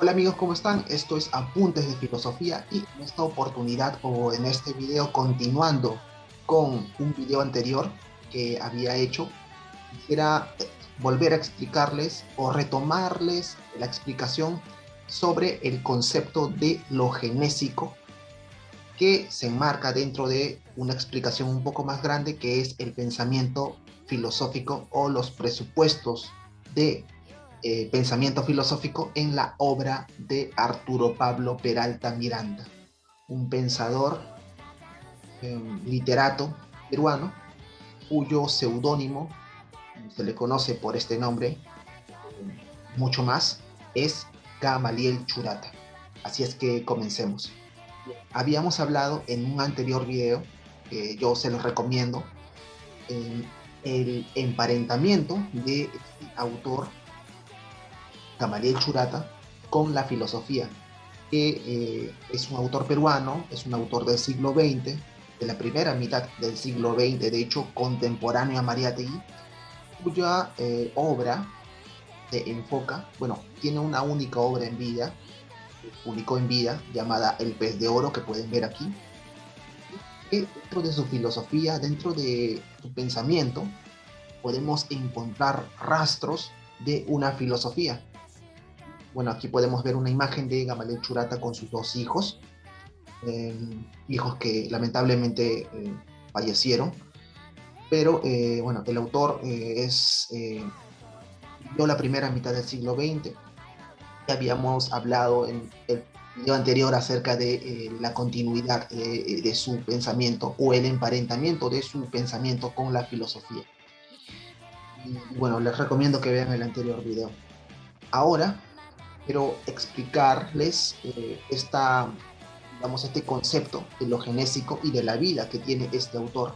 Hola amigos, ¿cómo están? Esto es Apuntes de Filosofía y en esta oportunidad o en este video continuando con un video anterior que había hecho, quisiera volver a explicarles o retomarles la explicación sobre el concepto de lo genésico que se enmarca dentro de una explicación un poco más grande que es el pensamiento filosófico o los presupuestos de pensamiento filosófico en la obra de Arturo Pablo Peralta Miranda, un pensador, literato peruano, cuyo seudónimo, se le conoce por este nombre, mucho más, es Gamaliel Churata. Así es que comencemos. Habíamos hablado en un anterior video, que yo se los recomiendo, el emparentamiento de este autor Gamaliel Churata con la filosofía, que es un autor peruano, es un autor del siglo XX, de la primera mitad del siglo XX, de hecho contemporáneo a Mariátegui, cuya obra se enfoca, bueno, tiene una única obra en vida, publicó en vida, llamada El pez de oro, que pueden ver aquí, que dentro de su filosofía, dentro de su pensamiento, podemos encontrar rastros de una filosofía. Bueno, aquí podemos ver una imagen de Gamaliel Churata con sus dos hijos, eh, hijos que lamentablemente fallecieron, pero bueno, el autor vivió la primera mitad del siglo XX. Ya habíamos hablado en el video anterior acerca de la continuidad de su pensamiento o el emparentamiento de su pensamiento con la filosofía. Y bueno, les recomiendo que vean el anterior video. Ahora quiero explicarles digamos, este concepto de lo genésico y de la vida que tiene este autor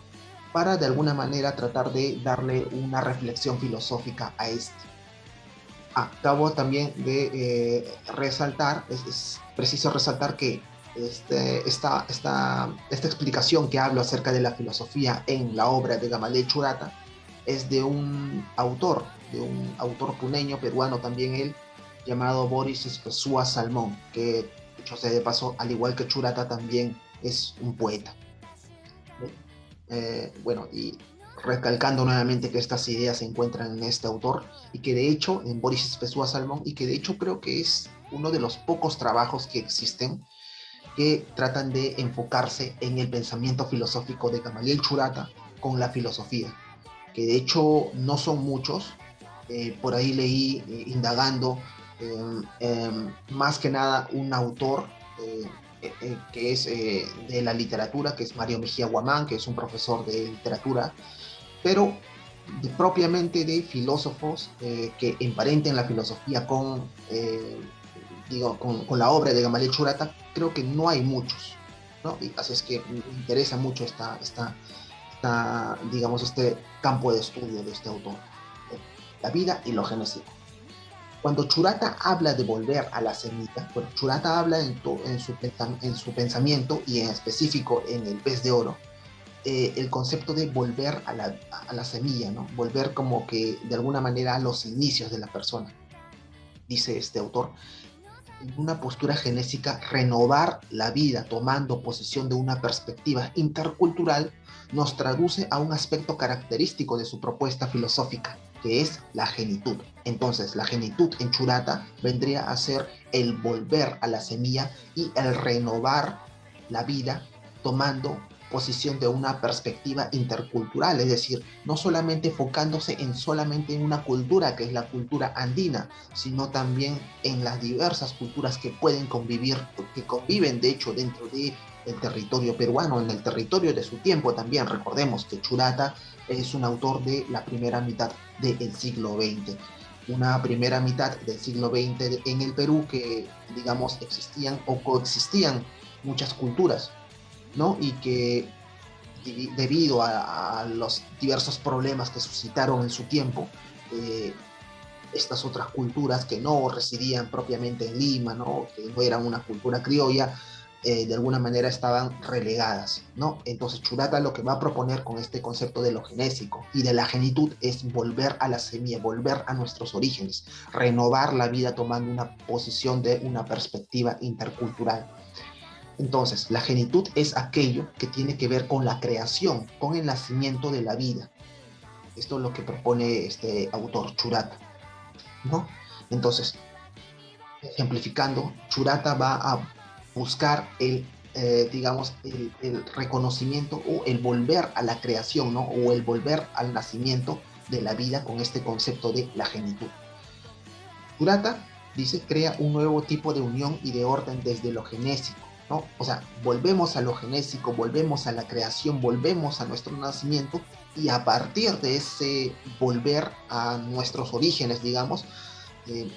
para de alguna manera tratar de darle una reflexión filosófica a este. Acabo también de resaltar, es preciso resaltar que esta explicación que hablo acerca de la filosofía en la obra de Gamaliel Churata es de un autor puneño, peruano también él, llamado Boris Spezúa Salmón, que dicho sea de paso, al igual que Churata, también es un poeta. Bueno, y recalcando nuevamente que estas ideas se encuentran en este autor y que de hecho en Boris Spezúa Salmón y que de hecho creo que es uno de los pocos trabajos que existen que tratan de enfocarse en el pensamiento filosófico de Gamaliel Churata con la filosofía, que de hecho no son muchos. Por ahí leí, indagando, más que nada un autor que es de la literatura, que es Mario Mejía Guamán, que es un profesor de literatura, pero propiamente de filósofos que emparenten la filosofía con la obra de Gamaliel Churata, creo que no hay muchos, ¿no? Y así es que me interesa mucho digamos, este campo de estudio de este autor, la vida y lo genésico. Cuando Churata habla de volver a la semilla, bueno, Churata habla en su pensamiento y en específico en El pez de oro, el concepto de volver a la semilla, ¿no? Volver como que de alguna manera a los inicios de la persona, dice este autor, en una postura genésica, renovar la vida tomando posesión de una perspectiva intercultural nos traduce a un aspecto característico de su propuesta filosófica, que es la genitud. Entonces, la genitud en Churata vendría a ser el volver a la semilla y el renovar la vida tomando posición de una perspectiva intercultural, es decir, no solamente enfocándose en solamente en una cultura que es la cultura andina, sino también en las diversas culturas que pueden convivir, que conviven de hecho dentro de el territorio peruano, en el territorio de su tiempo también. Recordemos que Churata es un autor de la primera mitad del siglo XX, una primera mitad del siglo XX en el Perú que, digamos, existían o coexistían muchas culturas, ¿no? Y que debido a los diversos problemas que suscitaron en su tiempo, eh, estas otras culturas que no residían propiamente en Lima, ¿no? Que no eran una cultura criolla, de alguna manera estaban relegadas, ¿no? Entonces Churata lo que va a proponer con este concepto de lo genésico y de la genitud es volver a la semilla, volver a nuestros orígenes, renovar la vida tomando una posición de una perspectiva intercultural. Entonces, la genitud es aquello que tiene que ver con la creación, con el nacimiento de la vida. Esto es lo que propone este autor Churata, ¿no? Entonces, ejemplificando, Churata va a buscar digamos, el reconocimiento o el volver a la creación, ¿no? O el volver al nacimiento de la vida con este concepto de la genitud. Churata dice, crea un nuevo tipo de unión y de orden desde lo genésico, ¿no? O sea, volvemos a lo genésico, volvemos a la creación, volvemos a nuestro nacimiento y a partir de ese volver a nuestros orígenes, digamos, eh,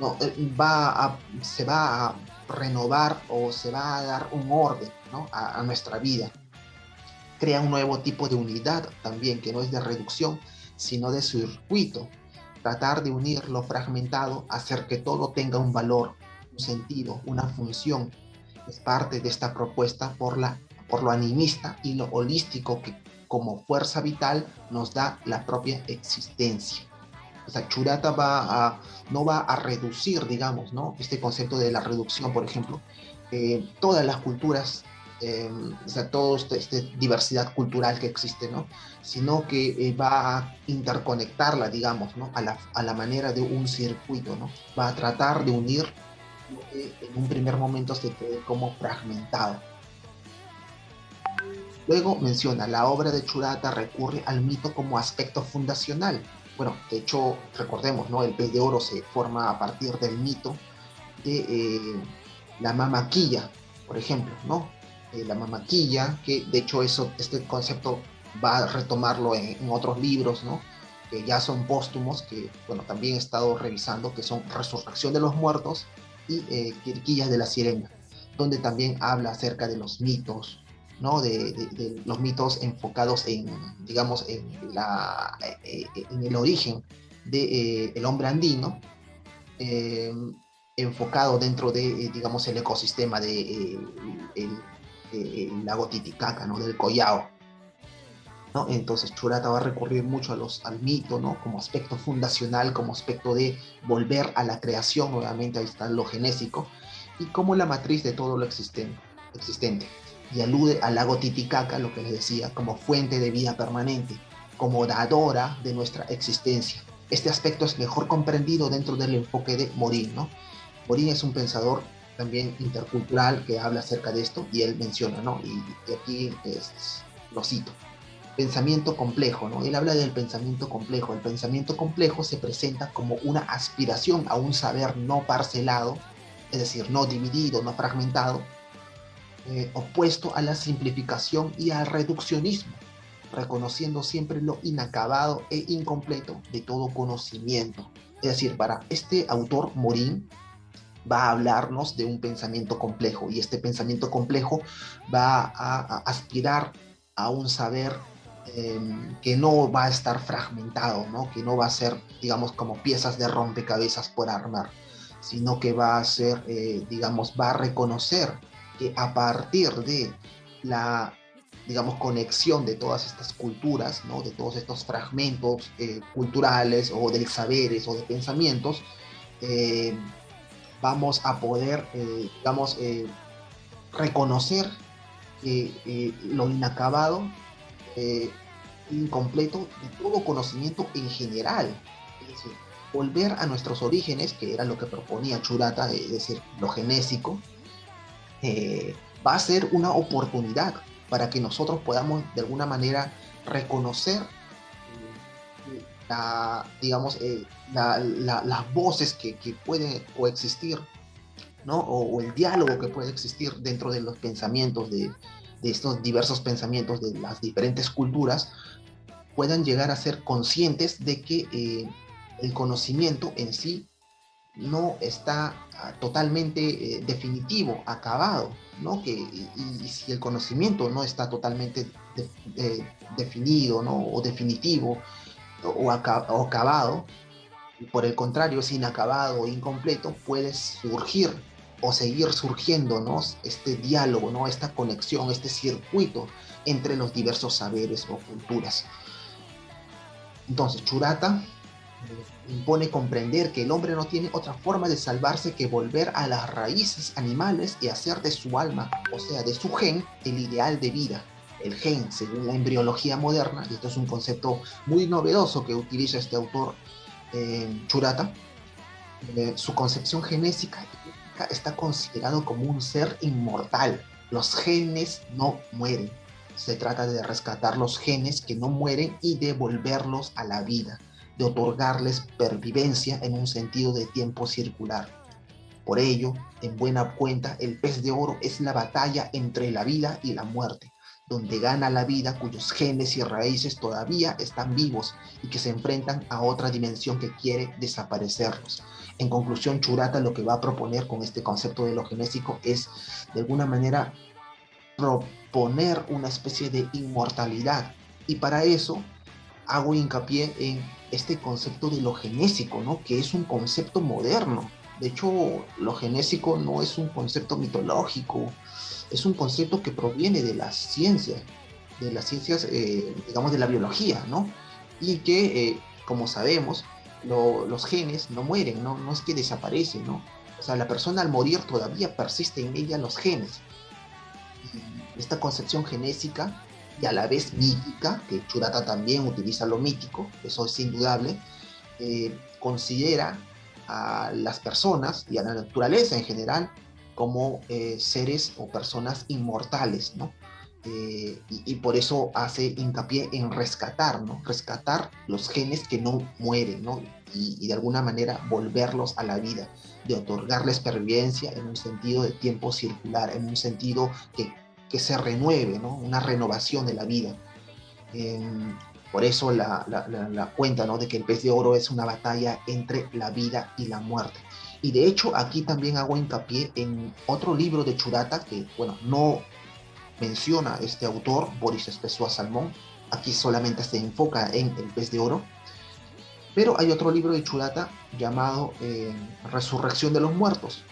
no, se va a renovar o se va a dar un orden, ¿no? A nuestra vida. Crea un nuevo tipo de unidad también, que no es de reducción, sino de circuito. Tratar de unir lo fragmentado, hacer que todo tenga un valor, un sentido, una función. Es parte de esta propuesta por lo animista y lo holístico que como fuerza vital nos da la propia existencia. O sea, Churata no va a reducir, digamos, ¿no? Este concepto de la reducción, por ejemplo, todas las culturas, o sea, toda esta diversidad cultural que existe, ¿no? Sino que va a interconectarla, digamos, ¿no? A la manera de un circuito, ¿no? Va a tratar de unir lo que en un primer momento se cree como fragmentado. Luego menciona, la obra de Churata recurre al mito como aspecto fundacional. Bueno, de hecho, recordemos, ¿no? El pez de oro se forma a partir del mito de la mamaquilla, por ejemplo, ¿no? La mamaquilla, que de hecho este concepto va a retomarlo en otros libros, ¿no? Que ya son póstumos, que, bueno, también he estado revisando, que son Resurrección de los Muertos y Quirquillas de la Sirena, donde también habla acerca de los mitos, ¿no? De los mitos enfocados en, digamos, en el origen del el hombre andino, eh, enfocado dentro de, digamos, el ecosistema de el lago Titicaca, ¿no? Del Collao, ¿no? Entonces Churata va a recurrir mucho al mito, ¿no? Como aspecto fundacional, como aspecto de volver a la creación, nuevamente ahí está lo genésico, y como la matriz de todo lo existente. Y alude al lago Titicaca, lo que les decía, como fuente de vida permanente, como dadora de nuestra existencia. Este aspecto es mejor comprendido dentro del enfoque de Morín, ¿no? Morín es un pensador también intercultural que habla acerca de esto y él menciona, ¿no? Y aquí lo cito. Pensamiento complejo, ¿no? Él habla del pensamiento complejo. El pensamiento complejo se presenta como una aspiración a un saber no parcelado, es decir, no dividido, no fragmentado, opuesto a la simplificación y al reduccionismo, reconociendo siempre lo inacabado e incompleto de todo conocimiento. Es decir, para este autor, Morín, va a hablarnos de un pensamiento complejo y este pensamiento complejo va a aspirar a un saber que no va a estar fragmentado, ¿no? Que no va a ser, digamos, como piezas de rompecabezas por armar, sino que va a ser, digamos, va a reconocer que a partir de la, digamos, conexión de todas estas culturas, ¿no? De todos estos fragmentos culturales o de saberes o de pensamientos, eh, vamos a poder, digamos, reconocer lo inacabado, eh, incompleto de todo conocimiento en general. Es decir, volver a nuestros orígenes, que era lo que proponía Churata, es decir, lo genésico, va a ser una oportunidad para que nosotros podamos de alguna manera reconocer digamos, las voces que pueden coexistir, ¿no? O el diálogo que puede existir dentro de los pensamientos, de estos diversos pensamientos de las diferentes culturas, puedan llegar a ser conscientes de que el conocimiento en sí no está totalmente definitivo, acabado, ¿no? Y si el conocimiento no está totalmente definido, ¿no? O definitivo, o acabado, por el contrario, es inacabado o incompleto, puede surgir o seguir surgiendo, ¿no? Este diálogo, ¿no? Esta conexión, este circuito entre los diversos saberes o culturas. Entonces, Churata impone comprender que el hombre no tiene otra forma de salvarse que volver a las raíces animales y hacer de su alma, o sea, de su gen, el ideal de vida. El gen, según la embriología moderna, y esto es un concepto muy novedoso que utiliza este autor Churata, su concepción genética está considerado como un ser inmortal. Los genes no mueren. Se trata de rescatar los genes que no mueren y devolverlos a la vida, de otorgarles pervivencia en un sentido de tiempo circular. Por ello, en buena cuenta, el pez de oro es la batalla entre la vida y la muerte, donde gana la vida cuyos genes y raíces todavía están vivos y que se enfrentan a otra dimensión que quiere desaparecerlos. En conclusión, Churata lo que va a proponer con este concepto de lo genésico es, de alguna manera, proponer una especie de inmortalidad. Y para eso hago hincapié en este concepto de lo genésico, ¿no? Que es un concepto moderno. De hecho, lo genésico no es un concepto mitológico, es un concepto que proviene de las ciencias, digamos, de la biología, ¿no? Y que, como sabemos, los genes no mueren, ¿no? No es que desaparecen, ¿no? O sea, la persona al morir todavía persiste en ella los genes. Y esta concepción genésica y a la vez mítica, que Churata también utiliza lo mítico, eso es indudable, considera a las personas y a la naturaleza en general como seres o personas inmortales, ¿no? Y por eso hace hincapié en rescatar, ¿no? Rescatar los genes que no mueren, ¿no? Y de alguna manera volverlos a la vida, de otorgarles pervivencia en un sentido de tiempo circular, en un sentido que se renueve, ¿no? Una renovación de la vida. Eh, por eso la cuenta, ¿no? De que el pez de oro es una batalla entre la vida y la muerte. Y de hecho aquí también hago hincapié en otro libro de Churata que, bueno, no menciona este autor, Boris Espesua Salmón. Aquí solamente se enfoca en el pez de oro. Pero hay otro libro de Churata llamado Resurrección de los Muertos.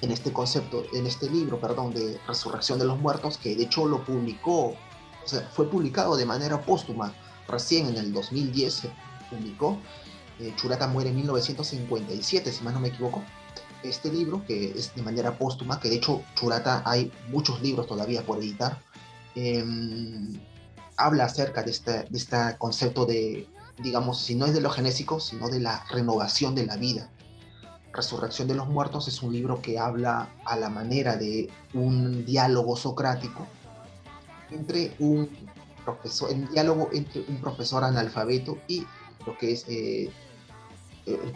En este concepto, en este libro, perdón, de Resurrección de los Muertos, que de hecho lo publicó, o sea, fue publicado de manera póstuma, recién en el 2010 se publicó. Churata muere en 1957, si más no me equivoco. Este libro, que es de manera póstuma, que de hecho Churata hay muchos libros todavía por editar, eh, habla acerca de este concepto de, digamos, si no es de lo genésico, sino de la renovación de la vida. Resurrección de los Muertos es un libro que habla a la manera de un diálogo socrático entre un diálogo entre un profesor analfabeto y lo que es el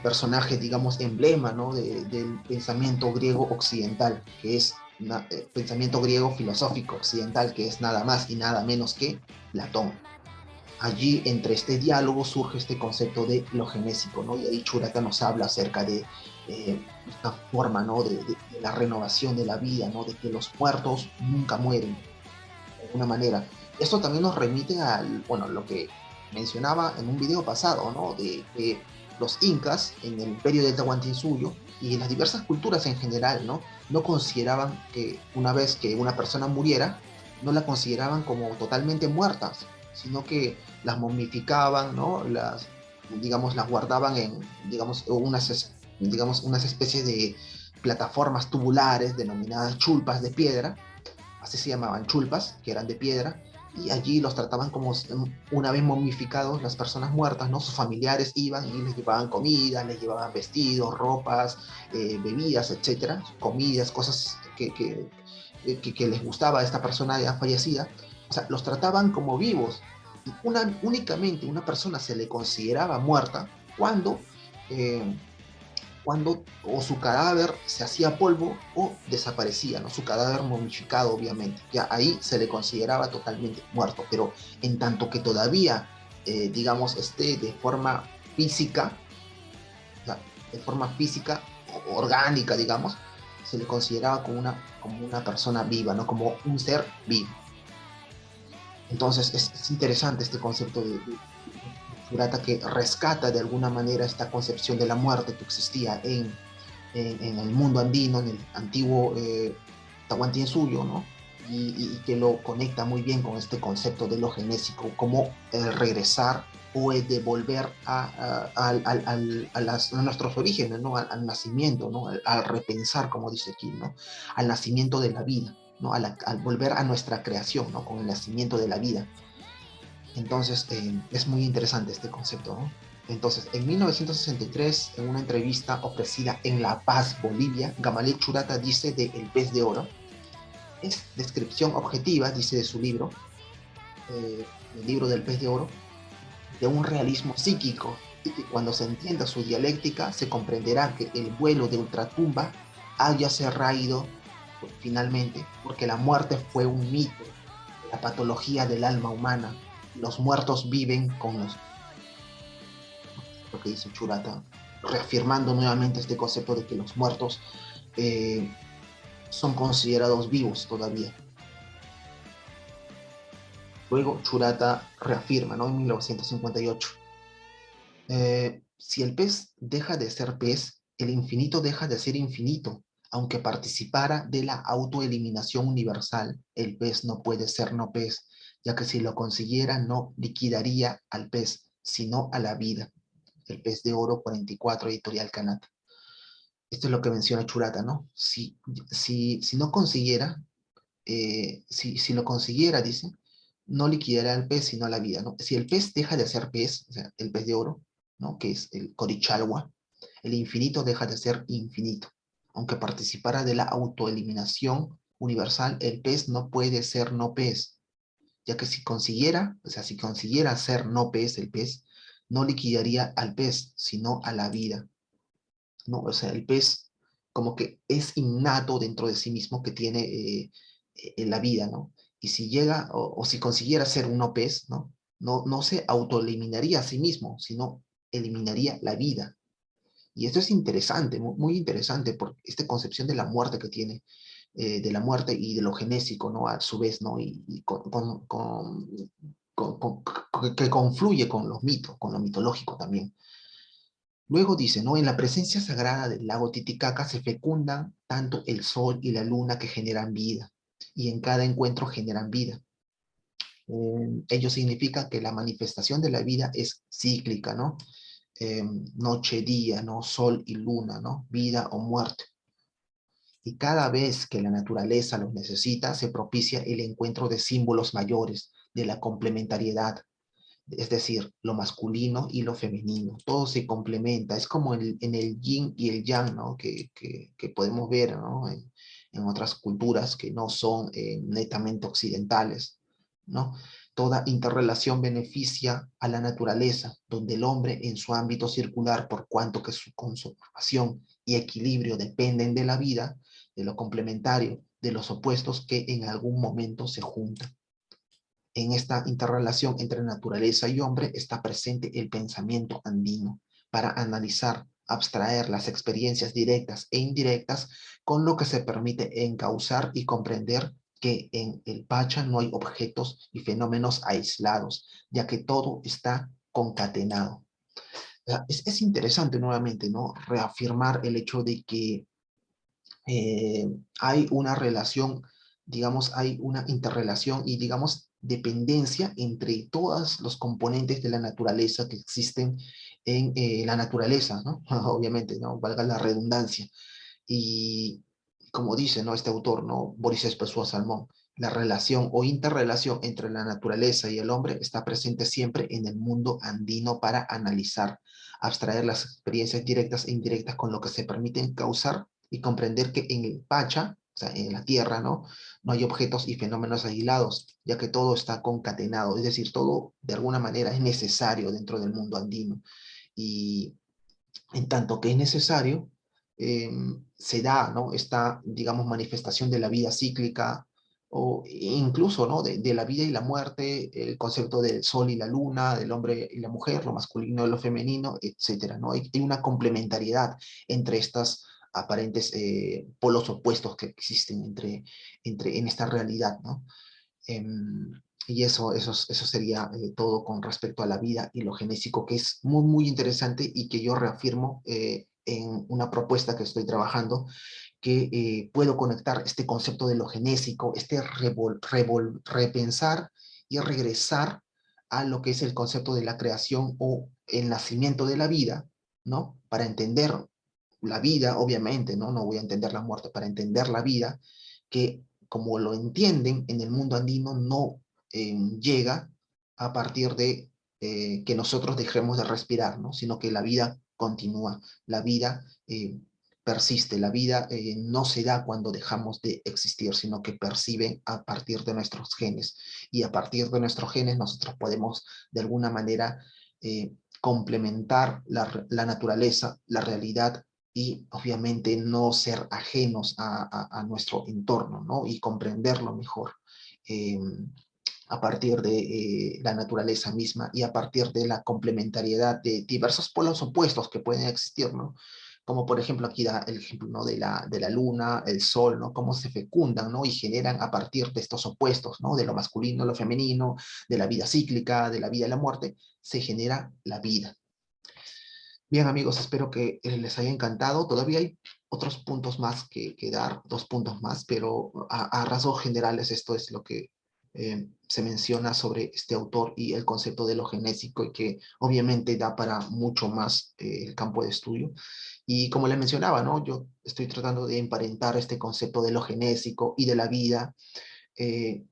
personaje, digamos, emblema, ¿no? Del pensamiento griego occidental, que es pensamiento griego filosófico occidental, que es nada más y nada menos que Platón. Allí, entre este diálogo, surge este concepto de lo genésico, ¿no? Y ahí Churata nos habla acerca de esta forma, ¿no? De la renovación de la vida, ¿no? De que los muertos nunca mueren, de alguna manera. Esto también nos remite al, bueno, lo que mencionaba en un video pasado, ¿no? De los incas en el imperio del Tahuantinsuyo y las diversas culturas en general, ¿no? No consideraban que una vez que una persona muriera, no la consideraban como totalmente muertas, sino que las momificaban, ¿no? Digamos, las guardaban en, digamos, unas especies de plataformas tubulares denominadas chulpas de piedra, así se llamaban, chulpas, que eran de piedra, y allí los trataban como, una vez momificados las personas muertas, ¿no? Sus familiares iban y les llevaban comida, les llevaban vestidos, ropas, bebidas, etcétera, comidas, cosas que les gustaba a esta persona ya fallecida. O sea, los trataban como vivos. Y únicamente una persona se le consideraba muerta cuando o su cadáver se hacía polvo o desaparecía, ¿no? Su cadáver momificado, obviamente. Ya ahí se le consideraba totalmente muerto, pero en tanto que todavía, digamos, esté de forma física, o sea, de forma física, orgánica, digamos, se le consideraba como una persona viva, ¿no? Como un ser vivo. Entonces es interesante este concepto de Churata, que rescata de alguna manera esta concepción de la muerte que existía en en el mundo andino, en el antiguo Tahuantinsuyo, ¿no? Y que lo conecta muy bien con este concepto de lo genésico, como regresar o devolver a nuestros orígenes, ¿no? Al nacimiento, ¿no? Al repensar, como dice aquí, ¿no? Al nacimiento de la vida, ¿no? Al volver a nuestra creación, ¿no? Con el nacimiento de la vida. Entonces, es muy interesante este concepto, ¿no? Entonces, en 1963, en una entrevista ofrecida en La Paz, Bolivia, Gamaliel Churata dice de El pez de oro, es descripción objetiva, dice de su libro, el libro del pez de oro, de un realismo psíquico, y que cuando se entienda su dialéctica, se comprenderá que el vuelo de ultratumba haya raído finalmente, porque la muerte fue un mito, la patología del alma humana. Los muertos viven con los, lo que dice Churata, reafirmando nuevamente este concepto de que los muertos eh, son considerados vivos todavía. Luego Churata reafirma, ¿no? En 1958, si el pez deja de ser pez, el infinito deja de ser infinito. Aunque participara de la autoeliminación universal, el pez no puede ser no pez, ya que si lo consiguiera no liquidaría al pez, sino a la vida. El pez de oro 44, editorial Canat. Esto es lo que menciona Churata, ¿no? Si no consiguiera, si lo consiguiera, dice, no liquidará al pez, sino a la vida, ¿no? Si el pez deja de ser pez, o sea, el pez de oro, ¿no? Que es el Corichalwa, el infinito deja de ser infinito. Aunque participara de la autoeliminación universal, el pez no puede ser no pez, ya que si consiguiera, o sea, si consiguiera ser no pez, el pez, no liquidaría al pez, sino a la vida, ¿no? O sea, el pez como que es innato dentro de sí mismo que tiene la vida, ¿no? Y si llega o si consiguiera ser un no pez, ¿no? No se autoeliminaría a sí mismo, sino eliminaría la vida. Y esto es interesante, muy interesante, por esta concepción de la muerte que tiene, de la muerte y de lo genésico, ¿no? A su vez, ¿no? Y que confluye con los mitos, con lo mitológico también. Luego dice, ¿no? En la presencia sagrada del lago Titicaca se fecundan tanto el sol y la luna que generan vida, y en cada encuentro generan vida. Ello significa que la manifestación de la vida es cíclica, ¿no? Noche, día, ¿no? Sol y luna, ¿no? Vida o muerte. Y cada vez que la naturaleza los necesita, se propicia el encuentro de símbolos mayores, de la complementariedad, es decir, lo masculino y lo femenino, todo se complementa, es como en el yin y el yang, ¿no? Que podemos ver, ¿no? En otras culturas que no son netamente occidentales, ¿no? Toda interrelación beneficia a la naturaleza, donde el hombre en su ámbito circular, por cuanto que su conservación y equilibrio dependen de la vida, de lo complementario, de los opuestos que en algún momento se juntan. En esta interrelación entre naturaleza y hombre está presente el pensamiento andino para analizar, abstraer las experiencias directas e indirectas, con lo que se permite encauzar y comprender que en el Pacha no hay objetos y fenómenos aislados, ya que todo está concatenado. Es interesante nuevamente, ¿no? Reafirmar el hecho de que eh, hay una relación, digamos, hay una interrelación y, digamos, dependencia entre todos los componentes de la naturaleza que existen en la naturaleza, ¿no? Obviamente, ¿no? Valga la redundancia. Y como dice, ¿no? Este autor, ¿no? Boris Espesúa Salmón, la relación o interrelación entre la naturaleza y el hombre está presente siempre en el mundo andino para analizar, abstraer las experiencias directas e indirectas con lo que se permiten causar y comprender que en el Pacha, o sea, en la Tierra, ¿no? No hay objetos y fenómenos aislados, ya que todo está concatenado, es decir, todo de alguna manera es necesario dentro del mundo andino. Y en tanto que es necesario, eh, se da, ¿no? Esta, digamos, manifestación de la vida cíclica o incluso, ¿no? De la vida y la muerte, el concepto del sol y la luna, del hombre y la mujer, lo masculino y lo femenino, etcétera, ¿no? Hay una complementariedad entre estas aparentes polos opuestos que existen en esta realidad, ¿no? Y eso sería todo con respecto a la vida y lo genésico, que es muy, muy interesante y que yo reafirmo en una propuesta que estoy trabajando, que puedo conectar este concepto de lo genésico, repensar y regresar a lo que es el concepto de la creación o el nacimiento de la vida, ¿no? Para entender la vida, obviamente, ¿no? No voy a entender la muerte, para entender la vida, que como lo entienden en el mundo andino, no llega a partir de que nosotros dejemos de respirar, ¿no? Sino que la vida continúa, la vida persiste, la vida no se da cuando dejamos de existir, sino que percibe a partir de nuestros genes. Y a partir de nuestros genes nosotros podemos de alguna manera complementar la naturaleza, la realidad y obviamente no ser ajenos a nuestro entorno, ¿no? Y comprenderlo mejor. Eh, a partir de la naturaleza misma y a partir de la complementariedad de diversos polos opuestos que pueden existir, ¿no? Como por ejemplo aquí da el ejemplo, ¿no? De la luna, el sol, ¿no? Cómo se fecundan, ¿no? Y generan a partir de estos opuestos, ¿no? De lo masculino, lo femenino, de la vida cíclica, de la vida y la muerte, se genera la vida. Bien, amigos, espero que les haya encantado. Todavía hay otros puntos más que dar, dos puntos más, pero a rasgos generales esto es lo que se menciona sobre este autor y el concepto de lo genésico y que obviamente da para mucho más el campo de estudio. Y como les mencionaba, ¿no? Yo estoy tratando de emparentar este concepto de lo genésico y de la vida eh,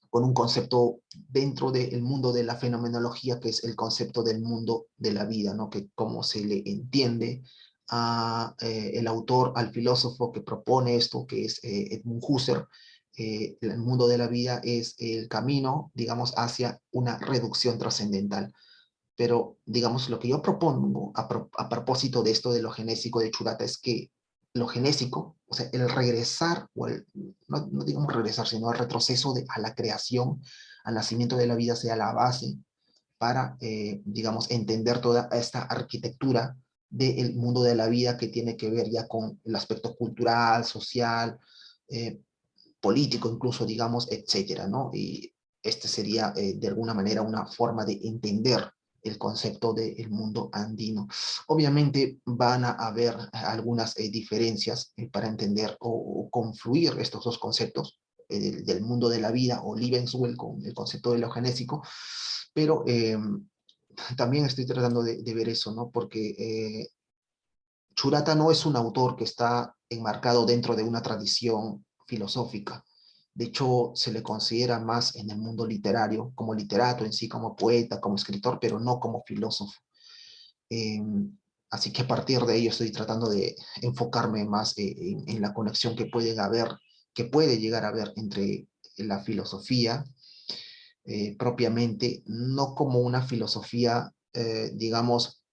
con un concepto dentro del mundo de la fenomenología, que es el concepto del mundo de la vida, ¿no? Que cómo se le entiende a el autor, al filósofo que propone esto, que es Edmund Husserl. El mundo de la vida es el camino, digamos, hacia una reducción trascendental. Pero, digamos, lo que yo propongo a propósito de esto de lo genésico de Churata es que lo genésico, o sea, el regresar, o el, no digamos regresar, sino el retroceso a la creación, al nacimiento de la vida, sea la base para, digamos, entender toda esta arquitectura del mundo de la vida que tiene que ver ya con el aspecto cultural, social, eh, político incluso, digamos, etcétera, ¿no? Y este sería, de alguna manera, una forma de entender el concepto del mundo andino. Obviamente van a haber algunas diferencias para entender o confluir estos dos conceptos, del mundo de la vida o Lebenswelt con el concepto de lo genésico, pero también estoy tratando de ver eso, ¿no? Porque Churata no es un autor que está enmarcado dentro de una tradición filosófica. De hecho, se le considera más en el mundo literario, como literato en sí, como poeta, como escritor, pero no como filósofo. Eh, Así que a partir de ello estoy tratando de enfocarme más en la conexión que puede haber, que puede llegar a haber entre la filosofía propiamente, no como una filosofía, digamos,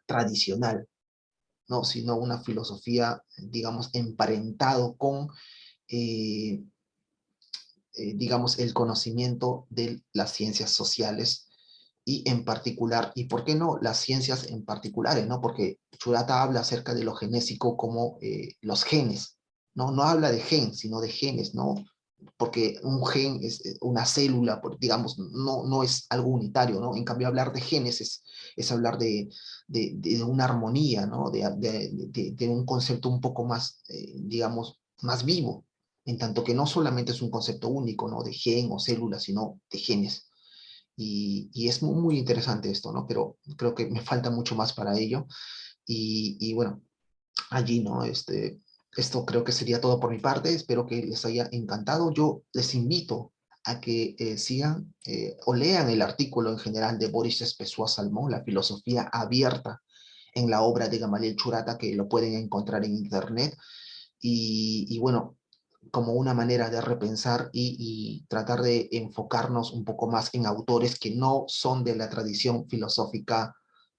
tradicional, ¿no? Sino una filosofía, digamos, emparentado con, eh, digamos, el conocimiento de las ciencias sociales y en particular, y por qué no las ciencias en particulares, ¿no? Porque Churata habla acerca de lo genésico como los genes, ¿no? No habla de gen, sino de genes, ¿no? Porque un gen es una célula, digamos, no es algo unitario, ¿no? En cambio, hablar de genes es hablar de una armonía, ¿no? De un concepto un poco más, digamos, más vivo, en tanto que no solamente es un concepto único, ¿no? De gen o célula, sino de genes. Y es muy, muy interesante esto, ¿no? Pero creo que me falta mucho más para ello. Y bueno, allí, ¿no? Esto creo que sería todo por mi parte. Espero que les haya encantado. Yo les invito a que sigan o lean el artículo en general de Boris Spezua Salmón, La filosofía abierta, en la obra de Gamaliel Churata, que lo pueden encontrar en internet. Y bueno, como una manera de repensar y tratar de enfocarnos un poco más en autores que no son de la tradición filosófica,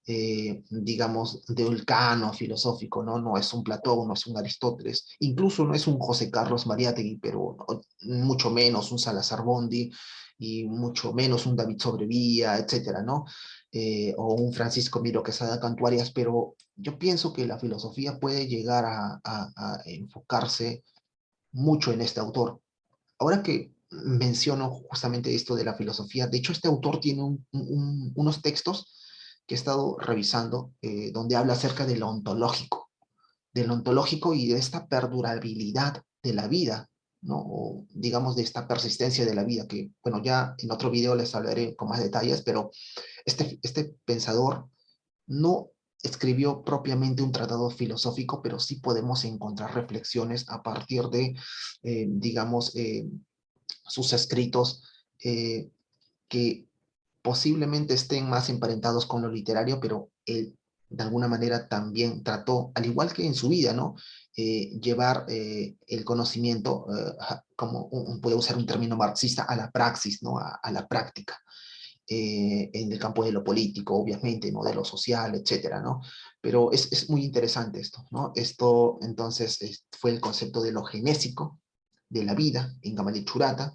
digamos, del cano filosófico, ¿no? No es un Platón, no es un Aristóteles, incluso no es un José Carlos Mariátegui, pero mucho menos un Salazar Bondi y mucho menos un David Sobrevía, etcétera, ¿no? O un Francisco Miro Quesada Cantuarias, pero yo pienso que la filosofía puede llegar a enfocarse mucho en este autor. Ahora que menciono justamente esto de la filosofía, de hecho este autor tiene unos textos que he estado revisando, donde habla acerca de lo ontológico y de esta perdurabilidad de la vida, ¿no? O digamos de esta persistencia de la vida, que, bueno, ya en otro video les hablaré con más detalles, pero este pensador no escribió propiamente un tratado filosófico, pero sí podemos encontrar reflexiones a partir de, digamos, sus escritos, eh, que posiblemente estén más emparentados con lo literario, pero él de alguna manera también trató, al igual que en su vida, ¿no? Llevar el conocimiento, como puede usar un término marxista, a la praxis, ¿no? A la práctica. En el campo de lo político, obviamente, ¿no? De lo social, etcétera, ¿no? Pero es muy interesante esto, ¿no? Esto, entonces, fue el concepto de lo genésico de la vida en Gamaliel Churata.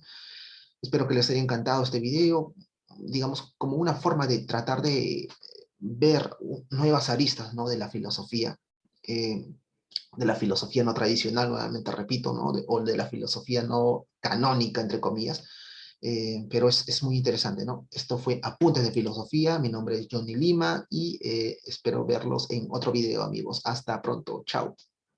Espero que les haya encantado este video, digamos, como una forma de tratar de ver nuevas aristas, ¿no? Eh, de la filosofía no tradicional, nuevamente repito, ¿no? O de la filosofía no canónica, entre comillas, pero es muy interesante, ¿no? Esto fue Apuntes de Filosofía, mi nombre es Johnny Lima y espero verlos en otro video, amigos. Hasta pronto, chao.